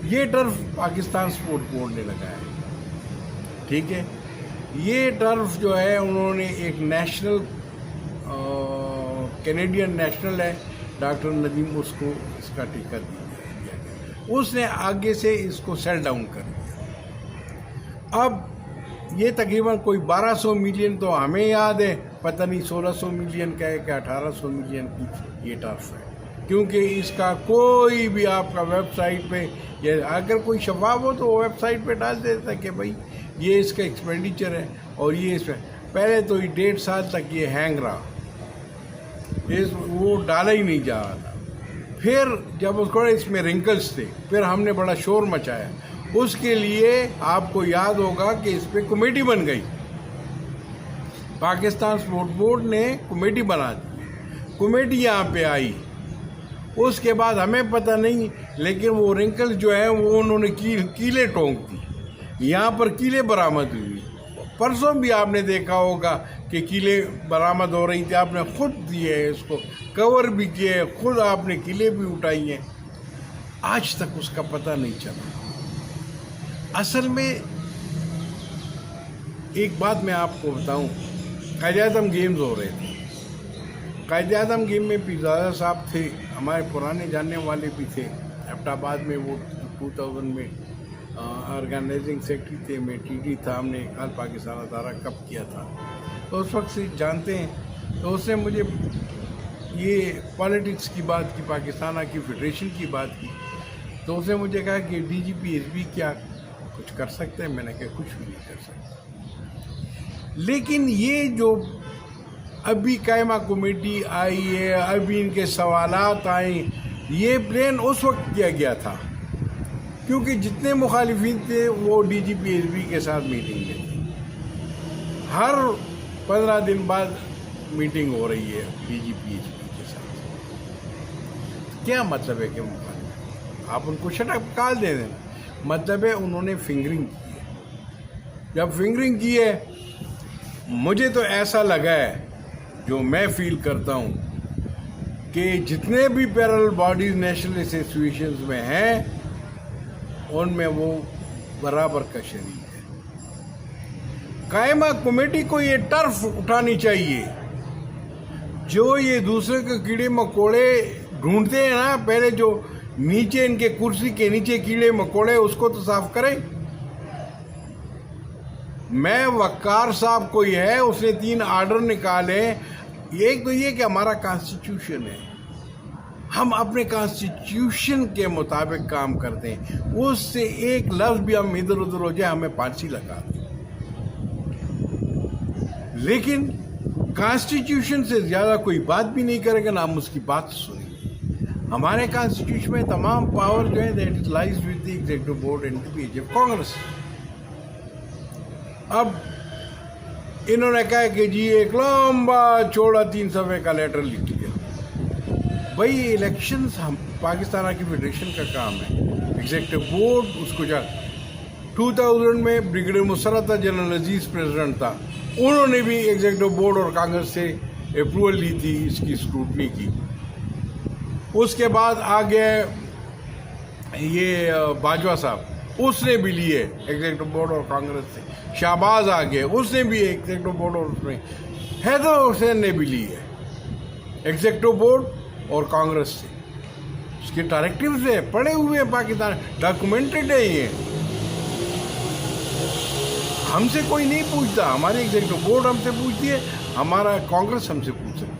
یہ turf Pakistan support board نے لگایا ہے، ٹھیک ہے. یہ ٹرف جو ہے انہوں نے ایک نیشنل کینیڈین نیشنل ہے ڈاکٹر ندیم، اس کو اس کا ٹھیکہ دیا گیا. اس نے آگے سے اس کو سیل ڈاؤن کر دیا. اب یہ تقریباً کوئی 1200 ملین تو ہمیں یاد ہے، پتہ نہیں 1600 ملین کا ہے کہ 1800 ملین کی یہ ٹرف ہے. کیونکہ اس کا کوئی بھی آپ کا ویب سائٹ پہ، یا اگر کوئی شفاف ہو تو وہ ویب سائٹ پہ ڈال دیتا کہ بھائی یہ اس کا ایکسپینڈیچر ہے، اور یہ اس میں پہلے تو 1.5 سال تک یہ ہینگ رہا، وہ ڈالا ہی نہیں جا رہا تھا. پھر جب اس میں رنکلز تھے، پھر ہم نے بڑا شور مچایا. اس کے لیے آپ کو یاد ہوگا کہ اس پہ کمیٹی بن گئی، پاکستان سپورٹ بورڈ نے کمیٹی بنا دی. کمیٹی یہاں پہ آئی، اس کے بعد ہمیں پتہ نہیں، لیکن وہ رنکل جو ہیں وہ انہوں نے کیلے ٹونک دی. یہاں پر کیلے برآمد ہوئی. پرسوں بھی آپ نے دیکھا ہوگا کہ کیلے برآمد ہو رہی تھی، آپ نے خود دیے ہیں، اس کو کور بھی کیے، خود آپ نے کیلے بھی اٹھائی ہیں. آج تک اس کا پتہ نہیں چلا. اصل میں ایک بات میں آپ کو بتاؤں، قائد اعظم گیمز ہو رہے تھے. قائد اعظم گیم میں پیزادا صاحب تھے، ہمارے پرانے جاننے والے بھی تھے. ایبٹ آباد میں وہ 2000 میں آرگنائزنگ سیکرٹری تھے، میں TD تھا. ہم نے آل پاکستان ادارہ کب کیا تھا، تو اس وقت سے جانتے ہیں. تو اس نے مجھے یہ پالیٹکس کی بات کی، پاکستان کی فیڈریشن کی بات کی. تو اس نے مجھے کہا کہ DGP کیا کچھ کر سکتے ہیں؟ میں نے کہا کچھ بھی نہیں کر سکتا. لیکن یہ جو ابھی قائمہ کمیٹی آئی ہے، ابھی ان کے سوالات آئیں، یہ پلان اس وقت کیا گیا تھا کیونکہ جتنے مخالفین تھے وہ DGP کے ساتھ میٹنگ میں تھے. ہر 15 دن بعد میٹنگ ہو رہی ہے DGP کے ساتھ. کیا مطلب ہے کہ مخالف آپ ان کو شٹ اپ کال دے دینا؟ مطلب ہے انہوں نے فنگرنگ کی ہے. جب فنگرنگ کی ہے، مجھے تو ایسا لگا ہے، جو میں فیل کرتا ہوں، کہ جتنے بھی پیرل باڈیز نیشنل ایسوسیشنز میں ہیں ان میں وہ برابر کا شریک ہے. قائمہ کمیٹی کو یہ ٹرف اٹھانی چاہیے. جو یہ دوسرے کے کیڑے مکوڑے ڈھونڈتے ہیں نا، پہلے جو نیچے ان کے کرسی کے نیچے کیڑے مکوڑے، اس کو تو صاف کریں. میں وقار صاحب کو یہ ہے، اس نے 3 آرڈر نکالے. ایک تو یہ کہ ہمارا کانسٹیٹیوشن ہے، ہم اپنے کانسٹیٹیوشن کے مطابق کام کرتے ہیں. اس سے ایک لفظ بھی ہم ادھر ادھر ہو جائے ہمیں پھانسی لگا دیں. لیکن کانسٹیٹیوشن سے زیادہ کوئی بات بھی نہیں کرے گا، نہ ہم اس کی بات سنیں. ہمارے کانسٹیٹیوشن میں تمام پاور جو ہے that lies with the executive board and the PG Congress. اب انہوں نے کہا کہ جی ایک لمبا چوڑا 3 صفحے کا لیٹر لکھ دیا. بھائی الیکشنز ہم پاکستان کی فیڈریشن کا کام ہے، ایگزیکٹو بورڈ اس کو 2000 میں بریگیڈیئر مسرت تھا، جنرل عزیز پریزیڈنٹ تھا. انہوں نے بھی ایگزیکٹو بورڈ اور کانگریس سے اپروول لی تھی اس کی اسکروٹنی کی. اس کے بعد آگے یہ باجوہ صاحب، اس نے بھی لیے ایگزیکٹو بورڈ اور کانگریس سے. شہباز آگے، اس نے بھی ایگزیکٹو بورڈ اور اس میں. حیدر حسین نے بھی لی ہے ایگزیکٹو بورڈ اور کانگریس سے. اس کے ڈائریکٹیوز ہیں، پڑے ہوئے ہیں پاکستان، ڈاکومنٹڈ ہے. یہ ہم سے کوئی نہیں پوچھتا، ہماری ایگزیکٹو بورڈ ہم سے پوچھتی ہے، ہمارا کانگریس ہم سے پوچھ سکتی ہے.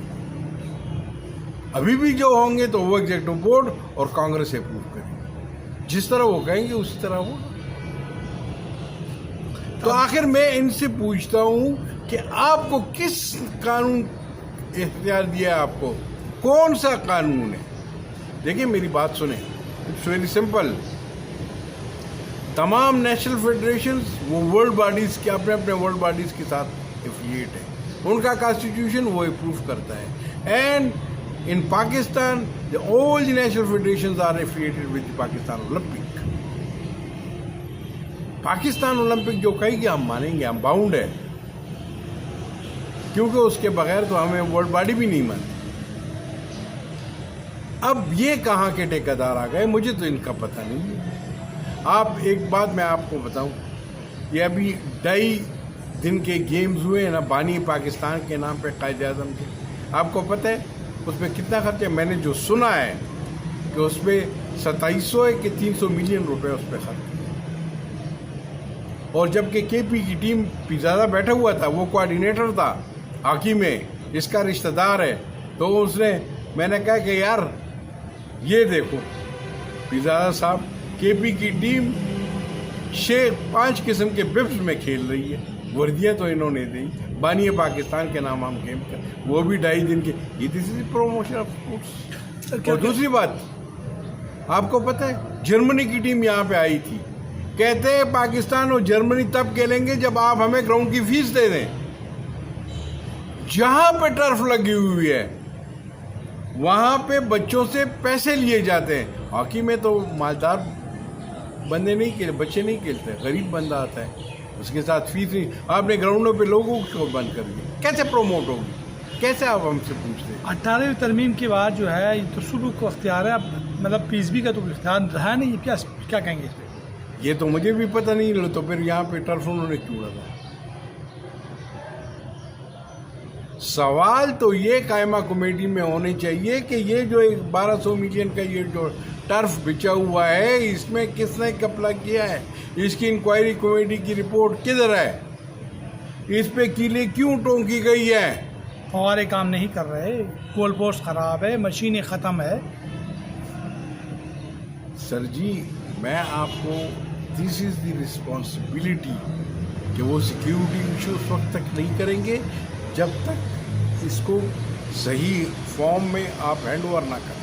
ابھی بھی جو ہوں گے تو وہ ایگزیکٹو بورڈ اور کانگریس اپروو کریں گے، جس طرح وہ کہیں گے اسی طرح وہ. تو آخر میں ان سے پوچھتا ہوں کہ آپ کو کس قانون اختیار دیا ہے؟ آپ کو کون سا قانون ہے؟ دیکھیں میری بات سنیں، اٹس ویری سمپل. تمام نیشنل فیڈریشنز وہ ورلڈ باڈیز کے اپنے اپنے ورلڈ باڈیز کے ساتھ ایفیلیٹ ہے. ان کا کانسٹیٹیوشن وہ اپروو کرتا ہے. And in Pakistan, all the national federations are affiliated with the Pakistan Olympic. Pakistan Olympic جو کہے گی ہم مانیں گے، ہم باؤنڈ ہے، کیونکہ اس کے بغیر تو ہمیں ورلڈ باڈی بھی نہیں مانتی. اب یہ کہاں کے ٹھیکیدار آ گئے، مجھے تو ان کا پتہ نہیں ہے. آپ ایک بات میں آپ کو بتاؤں، یہ ابھی 2.5 دن کے گیمز ہوئے ہیں نا بانی پاکستان کے نام پہ قائد اعظم کے، آپ کو پتہ ہے اس میں کتنا خرچہ ہے؟ میں نے جو سنا ہے کہ اس پہ 2700 کہ 300 ملین روپے اس پہ خرچ، اور جبکہ کے پی کی ٹیم پیزادا بیٹھا ہوا تھا، وہ کوآرڈینیٹر تھا ہاکی میں، اس کا رشتہ دار ہے، تو اس نے، میں نے کہا کہ یار یہ دیکھو پیزادا صاحب، کے پی کی ٹیم 5 قسم کے بپس میں کھیل رہی ہے، وردیاں تو انہوں نے دی، بانی پاکستان کے نام ہم گیم کا، وہ بھی 2.5 دن کے، یہ دس از پروموشن آف اسپورٹس۔ اور دوسری بات، آپ کو پتہ ہے جرمنی کی ٹیم یہاں پہ آئی تھی، کہتے ہیں پاکستان اور جرمنی تب کھیلیں گے جب آپ ہمیں گراؤنڈ کی فیس دے دیں۔ جہاں پہ ٹرف لگی ہوئی ہے وہاں پہ بچوں سے پیسے لیے جاتے ہیں۔ ہاکی میں تو مالدار بندے نہیں کھیلتے، بچے نہیں کھیلتے، غریب بندہ آتا ہے، اس کے ساتھ فیس نہیں، آپ نے گراؤنڈوں پہ لوگوں کو بند کر دیا، کیسے پروموٹ ہوگی؟ کیسے آپ ہم سے پوچھتے ہیں؟ 18ویں ترمیم کے بعد جو ہے یہ تو صوبوں کو اختیار ہے، مطلب پی ایس بی کا تو اختیار رہا نہیں، کیا کہیں گے اس پہ؟ یہ تو مجھے بھی پتہ نہیں، تو پھر یہاں پہ ٹرف انہوں نے کیوں لگا؟ سوال تو یہ قائمہ کمیٹی میں ہونے چاہیے کہ یہ جو 1200 ملین کا یہ جو ٹرف بچا ہوا ہے، اس میں کس نے کپلا کیا ہے؟ اس کی انکوائری کمیٹی کی رپورٹ کدھر ہے؟ اس پہ کیلیں کیوں ٹونکی گئی ہے؟ فوارے کام نہیں کر رہے، گول پوسٹ خراب ہے، مشینیں ختم ہے۔ سر جی، میں آپ کو، دس از دی رسپانسبلٹی کہ وہ سیکیورٹی ایشو اس وقت تک نہیں کریں گے جب تک اس کو صحیح فارم میں آپ ہینڈ اوور نہ کریں۔